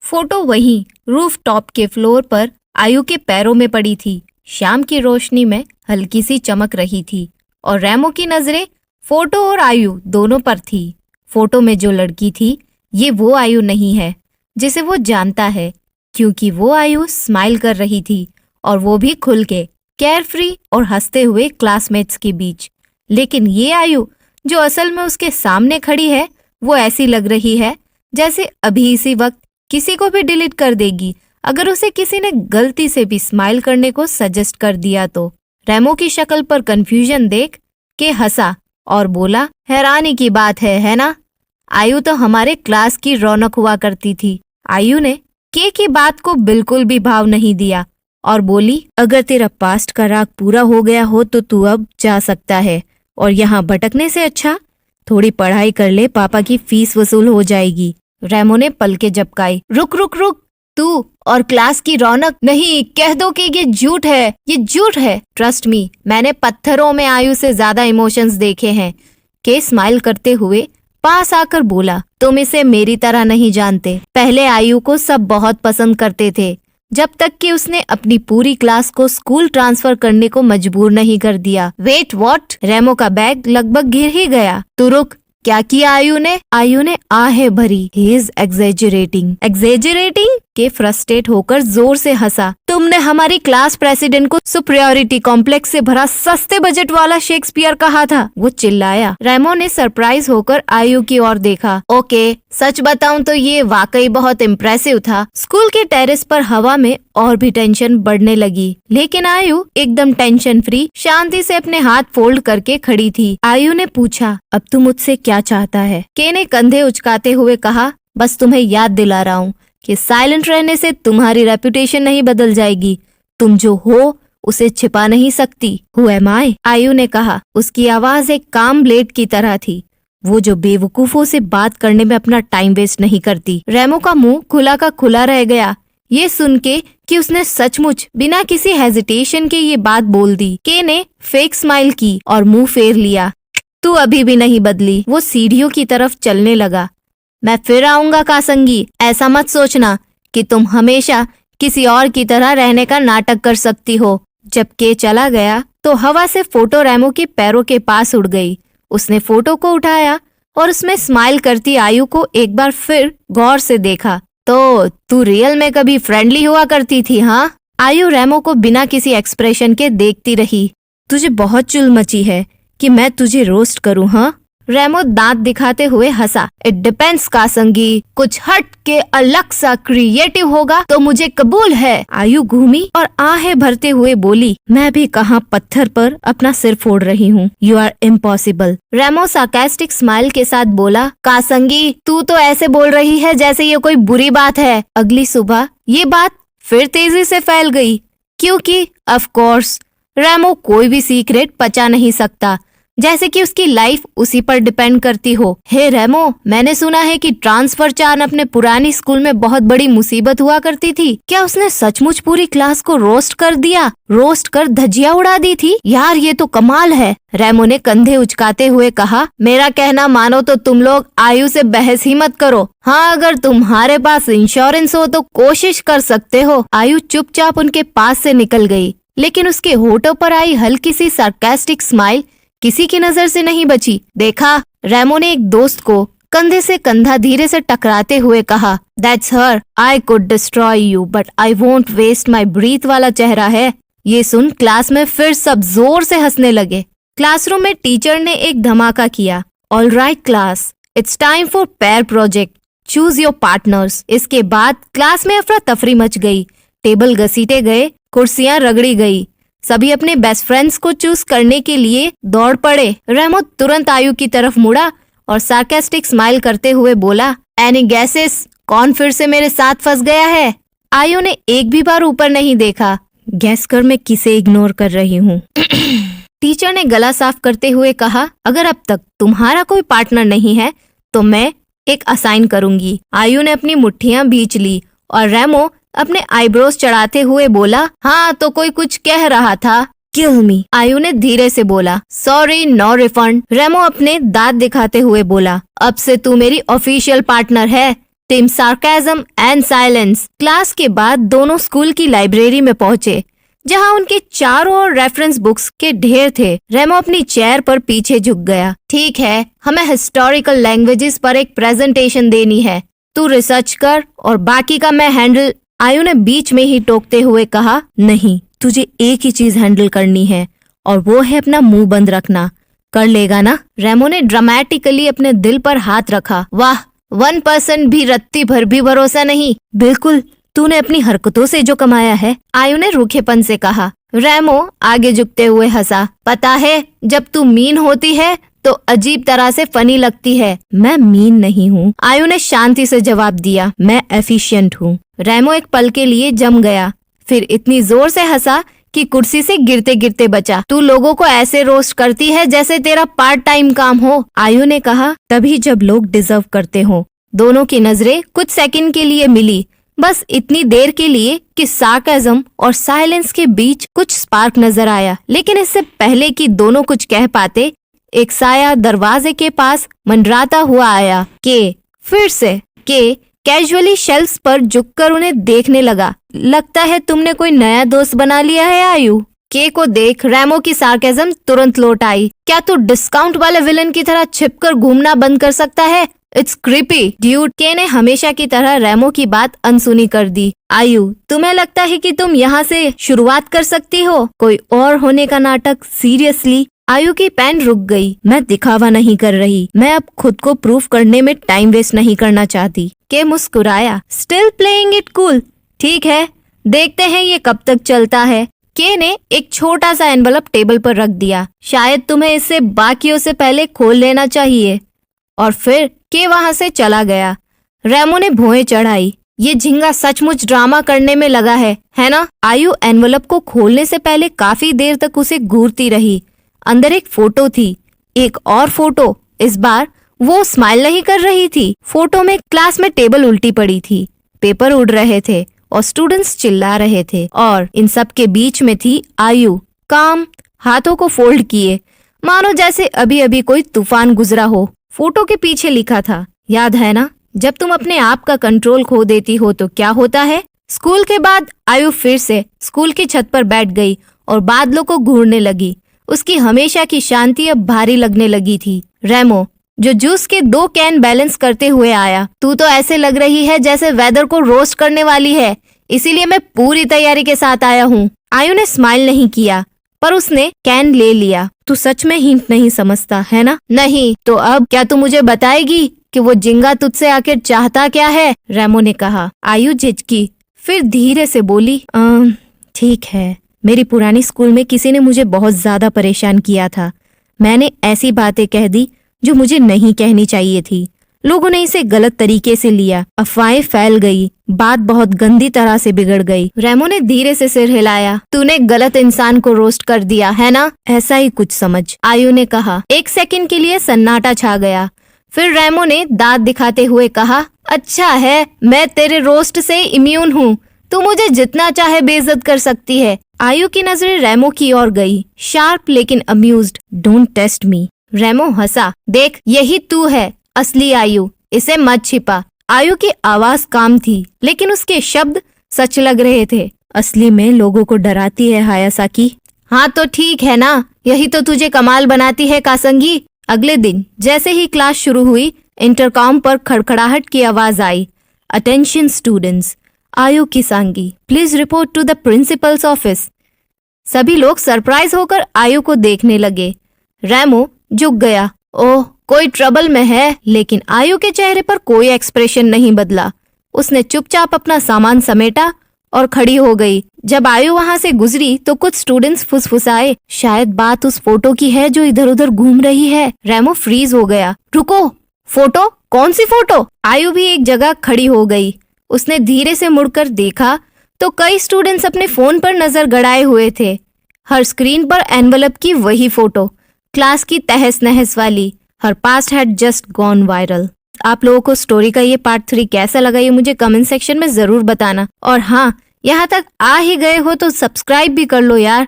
Photo वहीं roof top के floor पर आयु के पैरों में पड़ी थी। शाम की रोशनी में हल्की सी चमक रही थी और रेमो की नजरें फोटो और आयु दोनों पर थी। फोटो में जो लड़की थी ये वो आयु नहीं है जिसे वो जानता है, क्योंकि वो आयु स्माइल कर रही थी और वो भी खुल के, केयरफ्री और हंसते हुए क्लासमेट्स के बीच। लेकिन ये आयु जो असल में उसके सामने खड़ी है वो ऐसी लग रही है जैसे अभी इसी वक्त किसी को भी डिलीट कर देगी अगर उसे किसी ने गलती से भी स्माइल करने को सजेस्ट कर दिया तो। रेमो की शक्ल पर कंफ्यूजन देख के हंसा और बोला, हैरानी की बात है ना? आयु तो हमारे क्लास की रौनक हुआ करती थी। आयु ने के की बात को बिल्कुल भी भाव नहीं दिया और बोली, अगर तेरा पास्ट का राग पूरा हो गया हो तो तू अब जा सकता है, और यहाँ भटकने से अच्छा थोड़ी पढ़ाई कर ले, पापा की फीस वसूल हो जाएगी। रेमो ने पलके झपकाई। रुक रुक रुक, तू और क्लास की रौनक नहीं, कह दो कि ये झूठ है, ये झूठ है। ट्रस्ट मी, मैंने पत्थरों में आयु से ज्यादा इमोशंस देखे हैं। के स्माइल करते हुए पास आकर बोला, तुम इसे मेरी तरह नहीं जानते। पहले आयु को सब बहुत पसंद करते थे, जब तक कि उसने अपनी पूरी क्लास को स्कूल ट्रांसफर करने को मजबूर नहीं कर दिया। Wait what? रेमो का बैग लगभग गिर ही गया। तू रुक, क्या किया आयु ने? आयु ने आहें भरी। He is exaggerating. एग्जेजरेटिंग? के फ्रस्ट्रेट होकर जोर से हंसा। तुमने हमारी क्लास प्रेसिडेंट को सुपीरियोरिटी कॉम्प्लेक्स से भरा सस्ते बजट वाला शेक्सपियर कहा था, वो चिल्लाया। रेमो ने सरप्राइज होकर आयु की ओर देखा। ओके, सच बताऊं तो ये वाकई बहुत इम्प्रेसिव था। स्कूल के टेरेस पर हवा में और भी टेंशन बढ़ने लगी, लेकिन आयु एकदम टेंशन फ्री शांति से अपने हाथ फोल्ड करके खड़ी थी। आयु ने पूछा, अब तू मुझसे क्या चाहता है? के ने कंधे उचकाते हुए कहा, बस तुम्हें याद दिला रहा हूँ कि साइलेंट रहने से तुम्हारी रेपुटेशन नहीं बदल जाएगी। तुम जो हो उसे छिपा नहीं सकती। हु एम आई? आयु ने कहा। उसकी आवाज एक काम ब्लेड की तरह थी, वो जो बेवकूफों से बात करने में अपना टाइम वेस्ट नहीं करती। रेमो का मुंह खुला का खुला रह गया ये सुन के कि उसने सचमुच बिना किसी हेजिटेशन के ये बात बोल दी। के ने फेक स्माइल की और मुंह फेर लिया। तू अभी भी नहीं बदली। वो सीढ़ियों की तरफ चलने लगा। मैं फिर आऊंगा कासंगी, ऐसा मत सोचना कि तुम हमेशा किसी और की तरह रहने का नाटक कर सकती हो। जब के चला गया तो हवा से फोटो रेमो के पैरों के पास उड़ गई। उसने फोटो को उठाया और उसमें स्माइल करती आयु को एक बार फिर गौर से देखा। तो तू रियल में कभी फ्रेंडली हुआ करती थी, हाँ? आयु रेमो को बिना किसी एक्सप्रेशन के देखती रही। तुझे बहुत चुल मची है कि मैं तुझे रोस्ट करूं, हाँ? रेमो दांत दिखाते हुए हंसा। इट डिपेंड्स कासंगी, कुछ हट के अलग सा क्रिएटिव होगा तो मुझे कबूल है। आयु घूमी और आहें भरते हुए बोली, मैं भी कहाँ पत्थर पर अपना सिर फोड़ रही हूँ। You are impossible. Remo sarcastic smile के साथ बोला, कासंगी तू तो ऐसे बोल रही है जैसे ये कोई बुरी बात है। अगली सुबह ये बात फिर तेजी से फैल गई, क्योंकि ऑफ कोर्स रेमो कोई भी सीक्रेट पचा नहीं सकता, जैसे कि उसकी लाइफ उसी पर डिपेंड करती हो। हे रेमो, मैंने सुना है कि ट्रांसफर चार्न अपने पुरानी स्कूल में बहुत बड़ी मुसीबत हुआ करती थी। क्या उसने सचमुच पूरी क्लास को रोस्ट कर दिया? रोस्ट कर धज्जियां उड़ा दी थी? यार ये तो कमाल है। रेमो ने कंधे उचकाते हुए कहा, मेरा कहना मानो तो तुम लोग आयु से बहस ही मत करो। हाँ, अगर तुम्हारे पास इंश्योरेंस हो तो कोशिश कर सकते हो। आयु चुपचाप उनके पास से निकल गई, लेकिन उसके होठों पर आई हल्की सी सार्कास्टिक स्माइल किसी की नजर से नहीं बची। देखा? रेमो ने एक दोस्त को कंधे से कंधा धीरे से टकराते हुए कहा, that's her. I could destroy you but I won't waste my breath वाला चेहरा है। ये सुन क्लास में फिर सब जोर से हंसने लगे। क्लासरूम में टीचर ने एक धमाका किया। All right class, it's time for pair project, choose your partners. इसके बाद क्लास में अफरा तफरी मच गई। टेबल घसीटे गए, कुर्सियां रगड़ी गई। सभी अपने बेस्ट फ्रेंड्स को चूज करने के लिए दौड़ पड़े। रेमो तुरंत आयु की तरफ मुड़ा और सार्कास्टिक स्माइल करते हुए बोला, एनी गैसेस? कौन फिर से मेरे साथ फंस गया है? आयु ने एक भी बार ऊपर नहीं देखा। गैस कर मैं किसे इग्नोर कर रही हूँ। टीचर ने गला साफ करते हुए कहा, अगर अब तक तुम्हारा कोई पार्टनर नहीं है तो मैं एक असाइन करूंगी। आयु ने अपनी मुट्ठियां भींच ली और रेमो अपने आईब्रोज चढ़ाते हुए बोला, हाँ तो कोई कुछ कह रहा था। किल मी, आयु ने धीरे से बोला। सॉरी, नो रिफंड, रेमो अपने दांत दिखाते हुए बोला। अब से तू मेरी ऑफिशियल पार्टनर है। Team sarcasm and silence. Class के बाद दोनों स्कूल की लाइब्रेरी में पहुंचे, जहां उनके चारों ओर रेफरेंस बुक्स के ढेर थे। रेमो अपनी चेयर पर पीछे झुक गया। ठीक है, हमें हिस्टोरिकल लैंग्वेजेस पर एक प्रेजेंटेशन देनी है, तू रिसर्च कर और बाकी का मैं हैंडल। आयु ने बीच में ही टोकते हुए कहा, नहीं, तुझे एक ही चीज हैंडल करनी है और वो है अपना मुंह बंद रखना। कर लेगा ना? रेमो ने ड्रामेटिकली अपने दिल पर हाथ रखा। वाह, 1% भी रत्ती भर भी भरोसा नहीं। बिल्कुल, तूने अपनी हरकतों से जो कमाया है, आयु ने रूखेपन से कहा। रेमो आगे झुकते हुए हंसा। पता है, जब तू मीन होती है तो अजीब तरह से फनी लगती है। मैं मीन नहीं हूँ, आयु ने शांति से जवाब दिया। मैं एफिशिएंट हूँ। रेमो एक पल के लिए जम गया, फिर इतनी जोर से हंसा कि कुर्सी से गिरते गिरते बचा। तू लोगों को ऐसे रोस्ट करती है जैसे तेरा पार्ट टाइम काम हो, आयु ने कहा। तभी जब लोग डिजर्व करते हो। दोनों की नजरें कुछ सेकंड के लिए मिली, बस इतनी देर के लिए कि सार्केज्म और साइलेंस के बीच कुछ स्पार्क नजर आया। लेकिन इससे पहले कि दोनों कुछ कह पाते, एक साया दरवाजे के पास मंडराता हुआ आया। फिर से कैजुअली शेल्फ्स पर झुककर उन्हें देखने लगा। लगता है तुमने कोई नया दोस्त बना लिया है आयु। के को देख रेमो की सार्केज्म तुरंत लौट आई। क्या तू डिस्काउंट वाले विलन की तरह छिपकर घूमना बंद कर सकता है? It's creepy dude. के ने हमेशा की तरह रेमो की बात अनसुनी कर दी। आयु, तुम्हें लगता है कि तुम यहाँ से शुरुआत कर सकती हो कोई और होने का नाटक? सीरियसली? आयु की पेन रुक गई। मैं दिखावा नहीं कर रही, मैं अब खुद को प्रूफ करने में टाइम वेस्ट नहीं करना चाहती। के मुस्कुराया। Still playing it cool. ठीक है, देखते हैं ये कब तक चलता है। के ने एक छोटा सा एनवलप टेबल पर रख दिया। शायद तुम्हें इसे बाकियों से पहले खोल लेना चाहिए। और फिर के वहाँ से चला गया। रेमो ने भौहें चढ़ाई। ये झिंगा सचमुच ड्रामा करने में लगा है ना? आयु एनवलप को खोलने से पहले काफी देर तक उसे घूरती रही। अंदर एक फोटो थी, एक और फोटो। इस बार वो स्माइल नहीं कर रही थी। फोटो में क्लास में टेबल उल्टी पड़ी थी, पेपर उड़ रहे थे और स्टूडेंट्स चिल्ला रहे थे। और इन सब के बीच में थी आयु, काम, हाथों को फोल्ड किए, मानो जैसे अभी अभी कोई तूफान गुजरा हो। फोटो के पीछे लिखा था, याद है ना, जब तुम अपने आप का कंट्रोल खो देती हो तो क्या होता है। स्कूल के बाद आयु फिर से स्कूल की छत पर बैठ गई और बादलों को घूरने लगी। उसकी हमेशा की शांति अब भारी लगने लगी थी। रेमो, जो जूस के 2 कैन बैलेंस करते हुए आया। तू तो ऐसे लग रही है जैसे वेदर को रोस्ट करने वाली है, इसीलिए मैं पूरी तैयारी के साथ आया हूँ। आयु ने स्माइल नहीं किया, पर उसने कैन ले लिया। तू सच में हिंट नहीं समझता है ना? नहीं तो अब क्या तू मुझे बताएगी कि वो जिंगा तुझसे आखिर चाहता क्या है? रेमो ने कहा। आयु झिझकी, फिर धीरे से बोली, ठीक है, मेरी पुरानी स्कूल में किसी ने मुझे बहुत ज्यादा परेशान किया था। मैंने ऐसी बातें कह दी जो मुझे नहीं कहनी चाहिए थी। लोगों ने इसे गलत तरीके से लिया, अफवाहें फैल गई, बात बहुत गंदी तरह से बिगड़ गई। रेमो ने धीरे से सिर हिलाया। तूने गलत इंसान को रोस्ट कर दिया है ना? ऐसा ही कुछ समझ, आयु ने कहा। एक सेकंड के लिए सन्नाटा छा गया। फिर रेमो ने दांत दिखाते हुए कहा, अच्छा है, मैं तेरे रोस्ट से इम्यून हूँ, तू मुझे जितना चाहे बेइज्जत कर सकती है। आयु की नजरें रेमो की ओर गई, शार्प लेकिन अम्यूज्ड। डोंट टेस्ट मी। रेमो हंसा। देख, यही तू है असली आयु, इसे मत छिपा। आयु की आवाज काम थी, लेकिन उसके शब्द सच लग रहे थे। असली में लोगों को डराती है हायासाकी। हाँ तो ठीक है ना, यही तो तुझे कमाल बनाती है कासंगी। अगले दिन जैसे ही क्लास शुरू हुई, इंटरकॉम पर खड़खड़ाहट की आवाज आई। अटेंशन स्टूडेंट्स, आयु किसांगी please report to the principal's office. सभी लोग सरप्राइज होकर आयु को देखने लगे। रेमो झुक गया। ओह, कोई ट्रबल में है? लेकिन आयु के चेहरे पर कोई एक्सप्रेशन नहीं बदला। उसने चुपचाप अपना सामान समेटा और खड़ी हो गई। जब आयु वहाँ से गुजरी तो कुछ स्टूडेंट्स फुसफुसाए, शायद बात उस फोटो की है जो इधर उधर घूम रही है। रेमो फ्रीज हो गया। रुको, फोटो? कौन सी फोटो? आयु भी एक जगह खड़ी हो गई। उसने धीरे से मुड़कर देखा तो कई स्टूडेंट्स अपने फोन पर नजर गड़ाए हुए थे। हर स्क्रीन पर एनवलप की वही फोटो, क्लास की तहस नहस वाली। Her past had just gone viral. आप लोगों को स्टोरी का ये पार्ट 3 कैसा लगा ये मुझे कमेंट सेक्शन में जरूर बताना। और हाँ, यहाँ तक आ ही गए हो तो सब्सक्राइब भी कर लो यार।